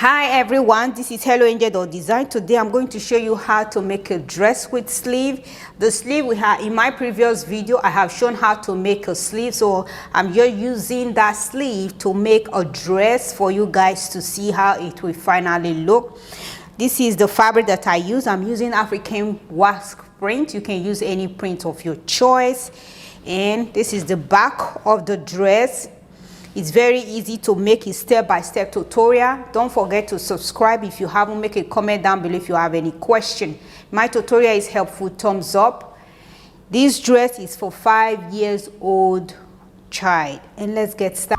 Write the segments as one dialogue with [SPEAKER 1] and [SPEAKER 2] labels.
[SPEAKER 1] Hi everyone, this is Helloangel.design. Today I'm going to show you how to make a dress with sleeve. The sleeve we have in my previous video, I have shown how to make a sleeve, so I'm just using that sleeve to make a dress for you guys to see how it will finally look. This is the fabric that I use. I'm using African wax print. You can use any print of your choice. And this is the back of the dress. It's very easy to make a step-by-step tutorial. Don't forget to subscribe. If you haven't, make a comment down below if you have any question. My tutorial is helpful, thumbs up. This dress is for 5-year-old child. And let's get started.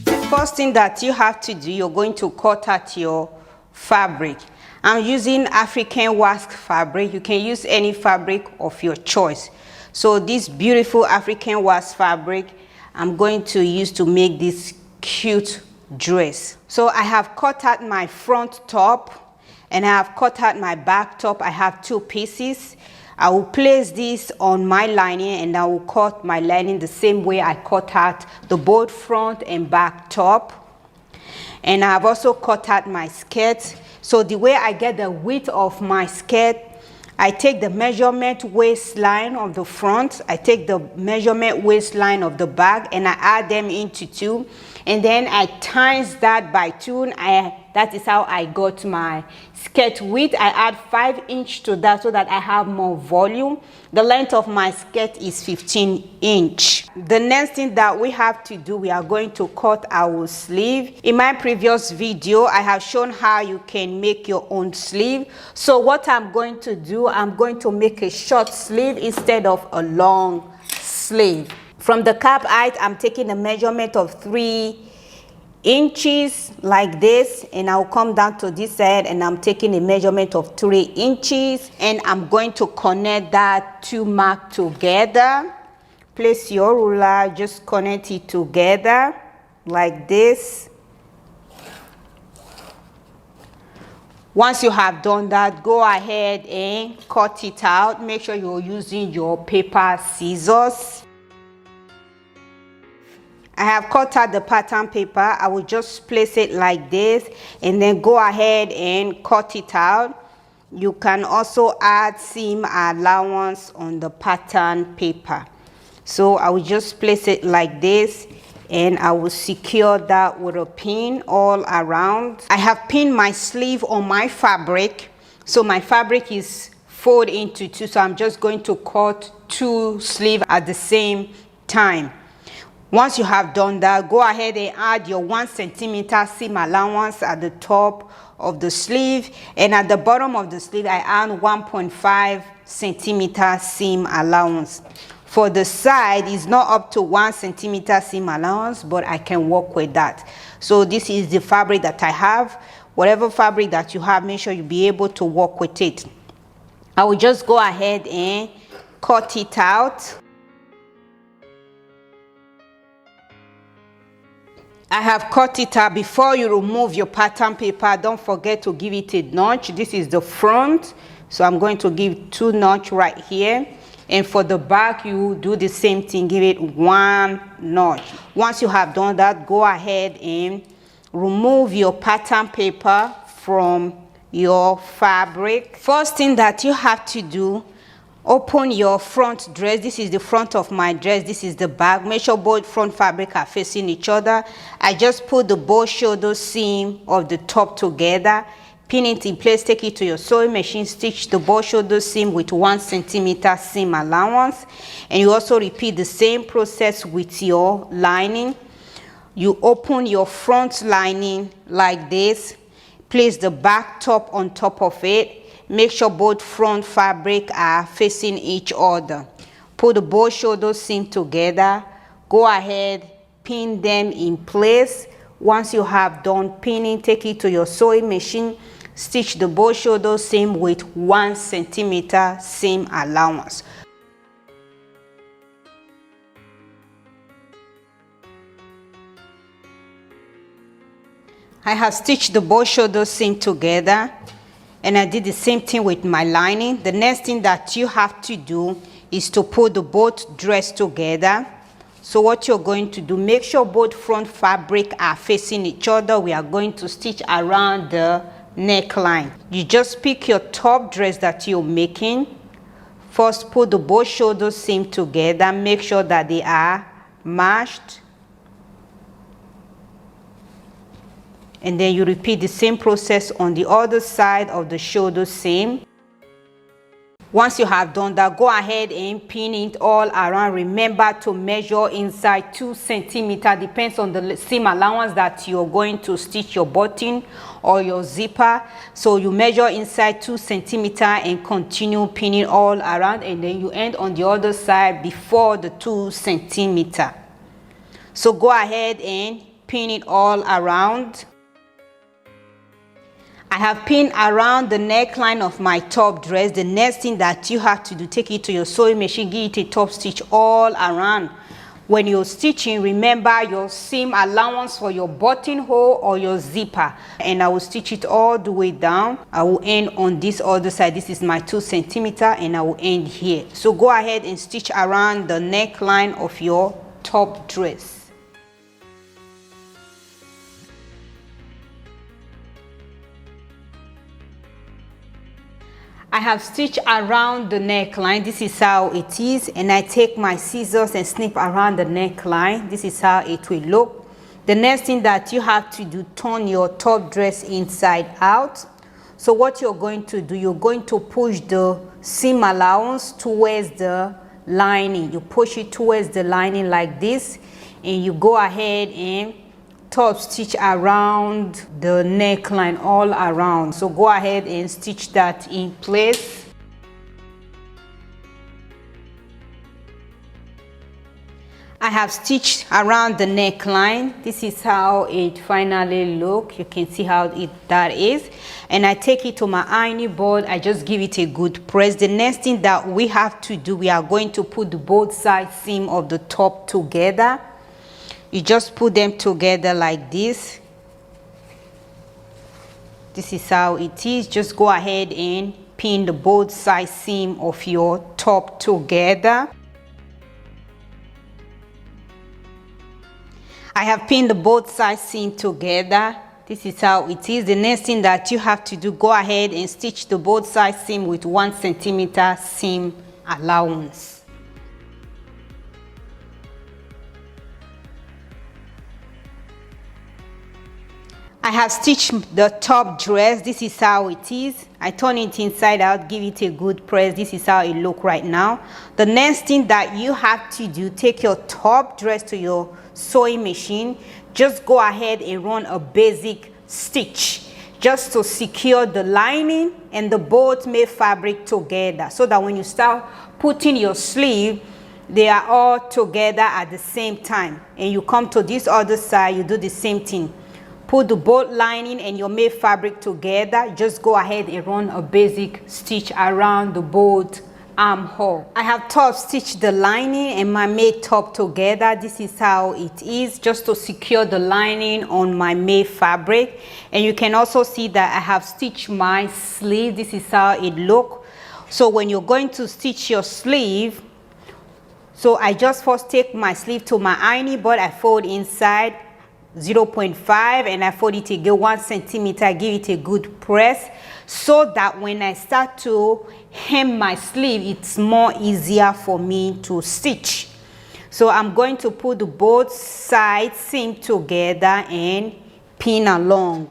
[SPEAKER 1] The first thing that you have to do, you're going to cut out your fabric. I'm using African wax fabric. You can use any fabric of your choice. So this beautiful African wax fabric I'm going to use to make this cute dress. So I have cut out my front top and I have cut out my back top. I have 2 pieces. I will place this on my lining and I will cut my lining the same way I cut out the both front and back top. And I have also cut out my skirt. So the way I get the width of my skirt, I take the measurement waistline of the front, I take the measurement waistline of the back, and I add them into 2. And then I times that by 2. That is how I got my skirt width. I add 5 inches to that so that I have more volume. The length of my skirt is 15 inches. The next thing that we have to do, we are going to cut our sleeve. In my previous video, I have shown how you can make your own sleeve. So what I'm going to do, I'm going to make a short sleeve instead of a long sleeve. From the cap height, I'm taking a measurement of 3 inches like this, and I'll come down to this side and I'm taking a measurement of 3 inches, and I'm going to connect that 2 mark together. Place your ruler, just connect it together like this. Once you have done that, go ahead and cut it out. Make sure you're using your paper scissors. I have cut out the pattern paper. I will just place it like this and then go ahead and cut it out. You can also add seam allowance on the pattern paper. So I will just place it like this and I will secure that with a pin all around. I have pinned my sleeve on my fabric. So my fabric is folded into 2. So I'm just going to cut 2 sleeves at the same time. Once you have done that, go ahead and add your 1 centimeter seam allowance at the top of the sleeve, and at the bottom of the sleeve I add 1.5 centimeter seam allowance. For the side, it's not up to 1 centimeter seam allowance, but I can work with that. So this is the fabric that I have. Whatever fabric that you have, make sure you be able to work with it. I will just go ahead and cut it out. I have cut it out. Before you remove your pattern paper, don't forget to give it a notch. This is the front, so I'm going to give 2 notches right here. And for the back, you do the same thing, give it 1 notch. Once you have done that, go ahead and remove your pattern paper from your fabric. First thing that you have to do, open your front dress. This is the front of my dress, this is the back. Make sure both front fabric are facing each other. I just put the both shoulder seam of the top together, pin it in place, take it to your sewing machine, stitch the both shoulder seam with 1 centimeter seam allowance. And you also repeat the same process with your lining. You open your front lining like this, place the back top on top of it. Make sure both front fabric are facing each other. Put the both shoulder seam together. Go ahead, pin them in place. Once you have done pinning, take it to your sewing machine. Stitch the both shoulder seam with 1 centimeter seam allowance. I have stitched the both shoulder seam together. And I did the same thing with my lining. The next thing that you have to do is to put the both dress together. So what you're going to do, make sure both front fabric are facing each other. We are going to stitch around the neckline. You just pick your top dress that you're making. First, put the both shoulder seam together. Make sure that they are matched. And then you repeat the same process on the other side of the shoulder seam. Once you have done that, go ahead and pin it all around. Remember to measure inside 2 centimeters. Depends on the seam allowance that you're going to stitch your button or your zipper. So you measure inside 2 centimeters and continue pinning all around, and then you end on the other side before the 2 centimeters. So go ahead and pin it all around. I have pinned around the neckline of my top dress. The next thing that you have to do, take it to your sewing machine, give it a top stitch all around. When you're stitching, remember your seam allowance for your buttonhole or your zipper. And I will stitch it all the way down. I will end on this other side. This is my 2 centimeters, and I will end here. So go ahead and stitch around the neckline of your top dress. I have stitched around the neckline. This is how it is, and I take my scissors and snip around the neckline. This is how it will look. The next thing that you have to do, turn your top dress inside out. So what you're going to do, you're going to push the seam allowance towards the lining. You push it towards the lining like this, and you go ahead and top stitch around the neckline all around. So go ahead and stitch that in place. I have stitched around the neckline. This is how it finally looks. You can see how that is. And I take it to my ironing board. I just give it a good press. The next thing that we have to do, we are going to put the both side seam of the top together. You just put them together like this. This is how it is. Just go ahead and pin the both side seam of your top together. I have pinned the both side seam together. This is how it is. The next thing that you have to do, go ahead and stitch the both side seam with 1 centimeter seam allowance. I have stitched the top dress. This is how it is. I turn it inside out, give it a good press. This is how it looks right now. The next thing that you have to do, take your top dress to your sewing machine. Just go ahead and run a basic stitch just to secure the lining and the both made fabric together, so that when you start putting your sleeve, they are all together at the same time. And you come to this other side, you do the same thing. Put the both lining and your made fabric together. Just go ahead and run a basic stitch around the both armhole. I have top stitched the lining and my made top together. This is how it is, just to secure the lining on my made fabric. And you can also see that I have stitched my sleeve. This is how it looks. So when you're going to stitch your sleeve, so I just first take my sleeve to my ironing board, I fold inside 0.5 and I fold it again 1 centimeter, give it a good press, so that when I start to hem my sleeve, it's more easier for me to stitch. So I'm going to put the both sides seam together and pin along.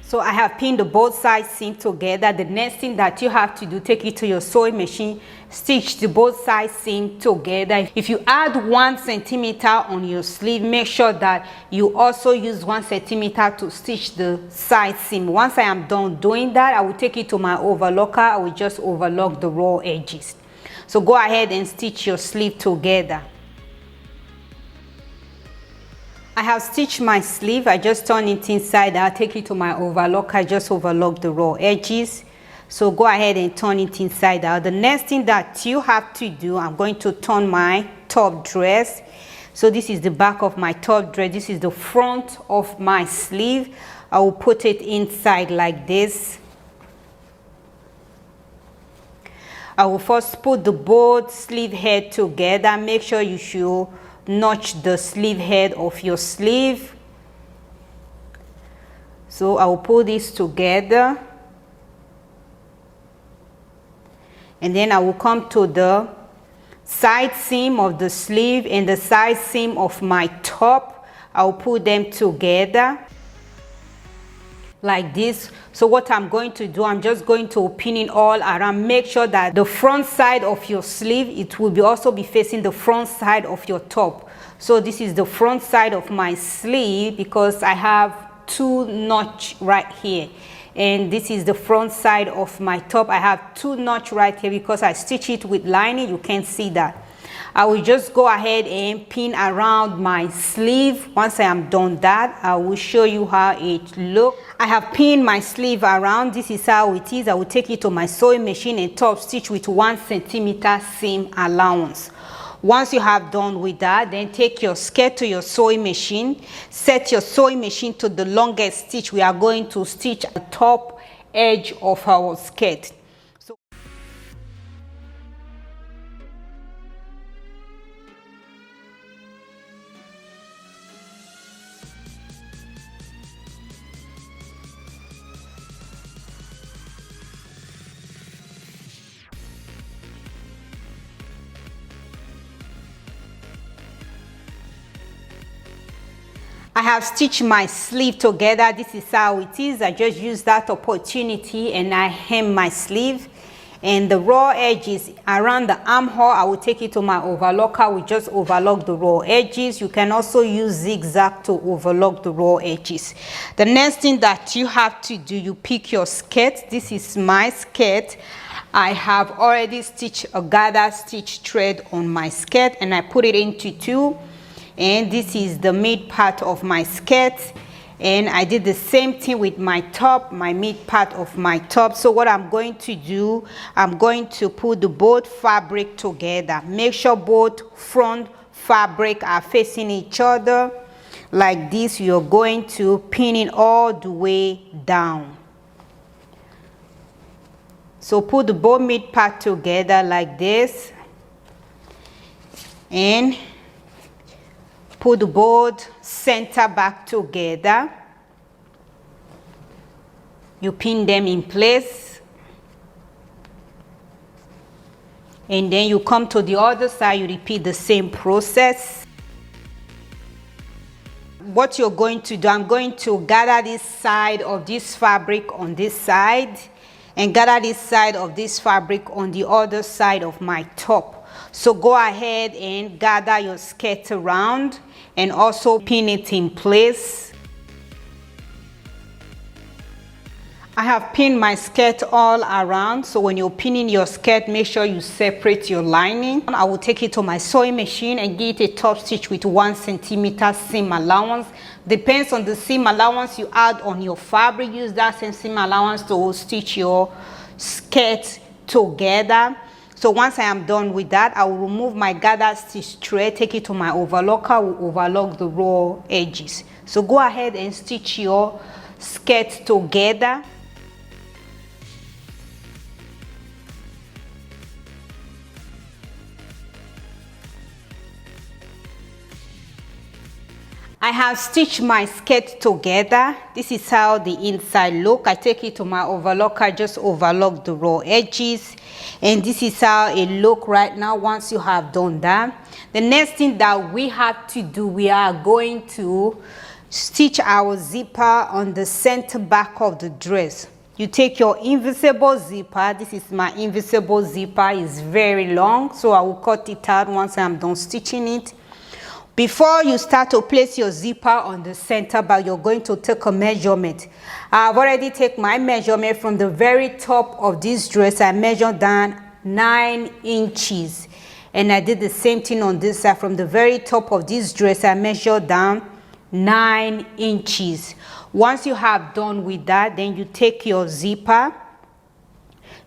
[SPEAKER 1] So I have pinned the both sides seam together. The next thing that you have to do, take it to your sewing machine, stitch the both sides seam together. If you add 1 centimeter on your sleeve, make sure that you also use 1 centimeter to stitch the side seam. Once I am done doing that, I will take it to my overlocker. I will just overlock the raw edges. So go ahead and stitch your sleeve together. I have stitched my sleeve. I just turn it inside out, take it to my overlocker. I just overlock the raw edges. So go ahead and turn it inside out. The next thing that you have to do, I'm going to turn my top dress. So this is the back of my top dress. This is the front of my sleeve. I will put it inside like this. I will first put the both sleeve head together. Make sure you should notch the sleeve head of your sleeve. So I will put this together, and then I will come to the side seam of the sleeve and the side seam of my top. I'll put them together like this. So what I'm going to do, I'm just going to pin it all around. Make sure that the front side of your sleeve, it will also be facing the front side of your top. So this is the front side of my sleeve because I have two notch right here, and this is the front side of my top. I have two notch right here because I stitch it with lining. You can't see that. I will just go ahead and pin around my sleeve. Once I am done that, I will show you how it looks. I have pinned my sleeve around. This is how it is. I will take it to my sewing machine and top stitch with 1 centimeter seam allowance. Once you have done with that, then take your skirt to your sewing machine. Set your sewing machine to the longest stitch. We are going to stitch the top edge of our skirt. I have stitched my sleeve together. This is how it is. I just used that opportunity and I hem my sleeve, and the raw edges around the armhole, I will take it to my overlocker. We just overlock the raw edges. You can also use zigzag to overlock the raw edges. The next thing that you have to do, you pick your skirt. This is my skirt. I have already stitched a gather stitch thread on my skirt and I put it into two. And this is the mid part of my skirt, and I did the same thing with my top, my mid part of my top. So what I'm going to do, I'm going to put the both fabric together. Make sure both front fabric are facing each other like this. You're going to pin it all the way down. So put the both mid part together like this, and put the both center back together. You pin them in place, and then you come to the other side. You repeat the same process. What you're going to do, I'm going to gather this side of this fabric on this side and gather this side of this fabric on the other side of my top. So go ahead and gather your skirt around and also pin it in place. I have pinned my skirt all around, so when you're pinning your skirt, make sure you separate your lining. I will take it to my sewing machine and get a top stitch with 1 centimeter seam allowance. Depends on the seam allowance you add on your fabric. Use that same seam allowance to stitch your skirt together. So once I am done with that, I will remove my gather stitch thread, take it to my overlocker, will overlock the raw edges. So go ahead and stitch your skirt together. I have stitched my skirt together. This is how the inside look. I take it to my overlocker, just overlock the raw edges, and this is how it look right now. Once you have done that, the next thing that we have to do, we are going to stitch our zipper on the center back of the dress. You take your invisible zipper. This is my invisible zipper. It's very long, so I will cut it out once I'm done stitching it. Before you start to place your zipper on the center back, you're going to take a measurement. I've already taken my measurement from the very top of this dress. I measured down 9 inches. And I did the same thing on this side. From the very top of this dress, I measured down 9 inches. Once you have done with that, then you take your zipper.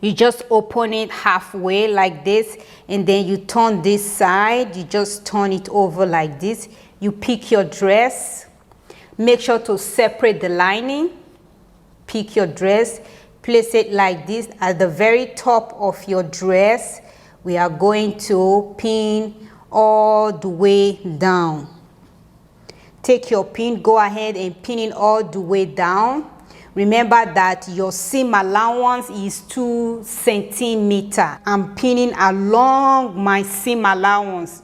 [SPEAKER 1] You just open it halfway like this, and then you turn this side. You just turn it over like this. You pick your dress. Make sure to separate the lining. Pick your dress. place it like this at the very top of your dress. We are going to pin all the way down. Take your pin, go ahead and pin it all the way down. Remember that your seam allowance is 2 centimeters. I'm pinning along my seam allowance.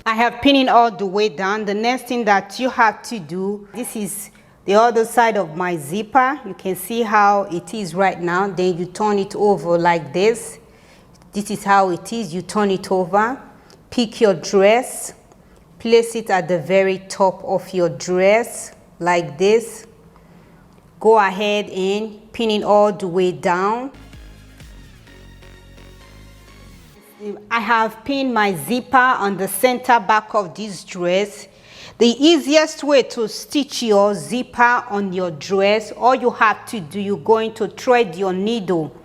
[SPEAKER 1] I have pinned it all the way down. The next thing that you have to do, this is the other side of my zipper. You can see how it is right now. Then you turn it over like this. This is how it is. You turn it over. Pick your dress. Place it at the very top of your dress like this. Go ahead and pin it all the way down. I have pinned my zipper on the center back of this dress. The easiest way to stitch your zipper on your dress, all you have to do, you're going to thread your needle.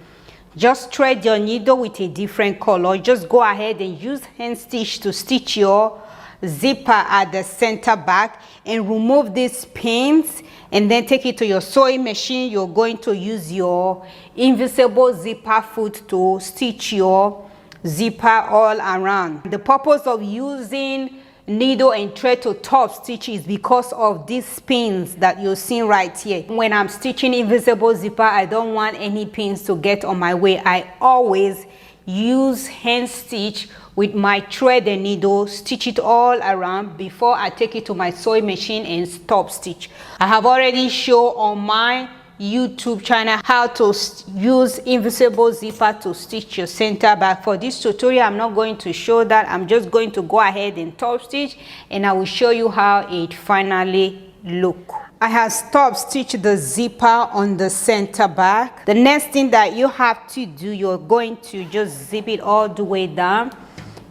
[SPEAKER 1] Just thread your needle with a different color. Just go ahead and use hand stitch to stitch your zipper at the center back and remove these pins, and then take it to your sewing machine. You're going to use your invisible zipper foot to stitch your zipper all around. The purpose of using needle and thread to top stitch is because of these pins that you're seeing right here. When I'm stitching invisible zipper, I don't want any pins to get on my way. I always use hand stitch with my thread and needle, stitch it all around before I take it to my sewing machine and top stitch. I have already shown on my YouTube channel how to use invisible zipper to stitch your center back. For this tutorial, I'm not going to show that. I'm just going to go ahead and top stitch, and I will show you how it finally looks. I have top stitched the zipper on the center back. The next thing that you have to do, you're going to just zip it all the way down.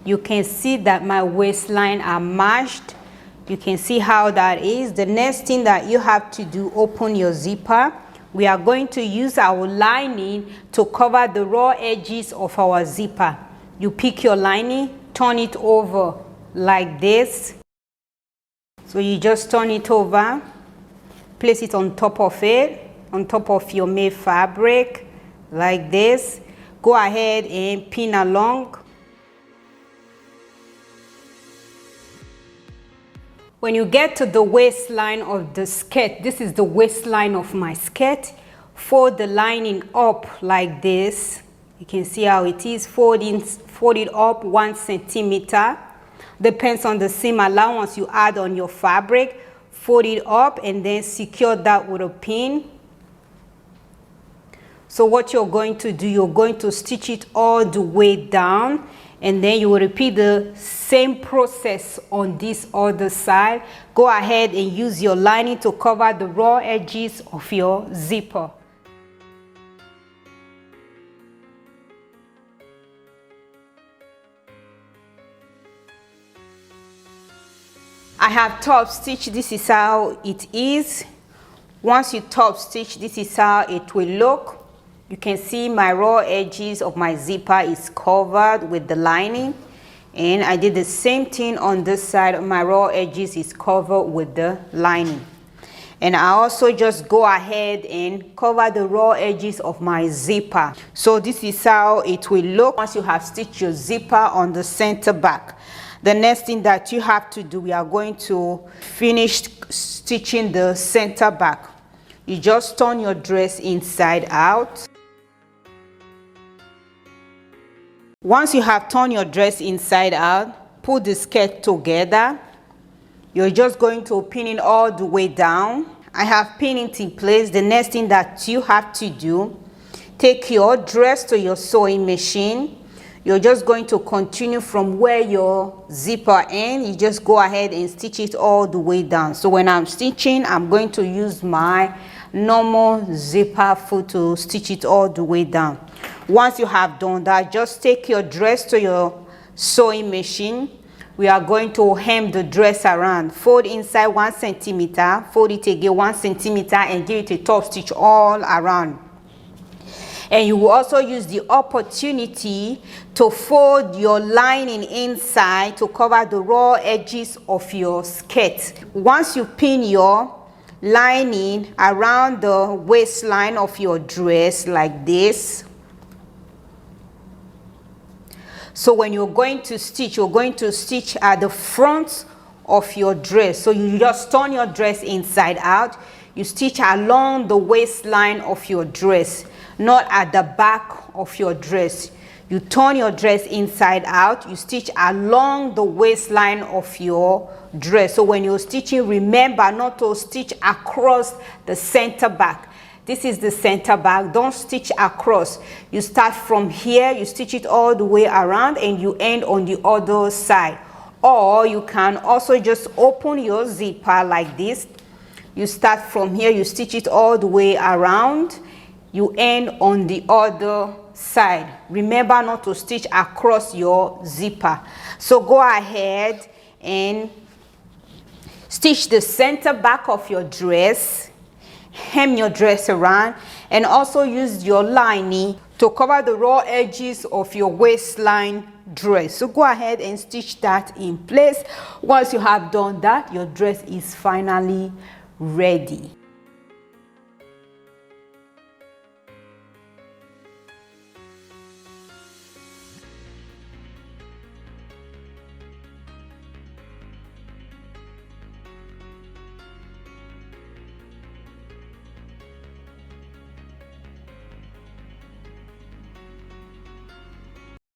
[SPEAKER 1] You can see that my waistline are matched. You can see how that is. The next thing that you have to do, open your zipper. We are going to use our lining to cover the raw edges of our zipper. You pick your lining, turn it over like this. So you just turn it over, place it on top of it, on top of your made fabric like this. Go ahead and pin along. When you get to the waistline of the skirt, this is the waistline of my skirt, fold the lining up like this. You can see how it is, fold it up 1 centimeter. Depends on the seam allowance you add on your fabric. Fold it up and then secure that with a pin. So what you're going to do, you're going to stitch it all the way down, and then you will repeat the same process on this other side. Go ahead and use your lining to cover the raw edges of your zipper. I have top stitch. This is how it is. Once you top stitch, this is how it will look. You can see my raw edges of my zipper is covered with the lining, and I did the same thing on this side. My raw edges is covered with the lining, and I also just go ahead and cover the raw edges of my zipper. So this is how it will look once you have stitched your zipper on the center back. The next thing that you have to do, we are going to finish stitching the center back. You just turn your dress inside out. Once you have turned your dress inside out, put the skirt together. You're just going to pin it all the way down. I have pinned it in place. The next thing that you have to do, take your dress to your sewing machine. You're just going to continue from where your zipper ends. You just go ahead and stitch it all the way down. So when I'm stitching, I'm going to use my normal zipper foot to stitch it all the way down. Once you have done that, just take your dress to your sewing machine. We are going to hem the dress around. Fold inside 1 centimeter, fold it again 1 centimeter, and give it a top stitch all around. And you will also use the opportunity to fold your lining inside to cover the raw edges of your skirt. Once you pin your lining around the waistline of your dress like this. So when you're going to stitch at the front of your dress. So you just turn your dress inside out. You stitch along the waistline of your dress, not at the back of your dress. You turn your dress inside out. You stitch along the waistline of your dress. So when you're stitching, remember not to stitch across the center back. This is the center back. Don't stitch across. You start from here, you stitch it all the way around, and you end on the other side. Or you can also just open your zipper like this. You start from here, you stitch it all the way around, you end on the other side. Remember not to stitch across your zipper. So go ahead and stitch the center back of your dress, hem your dress around, and also use your lining to cover the raw edges of your waistline dress. So go ahead and stitch that in place. Once you have done that, your dress is finally ready.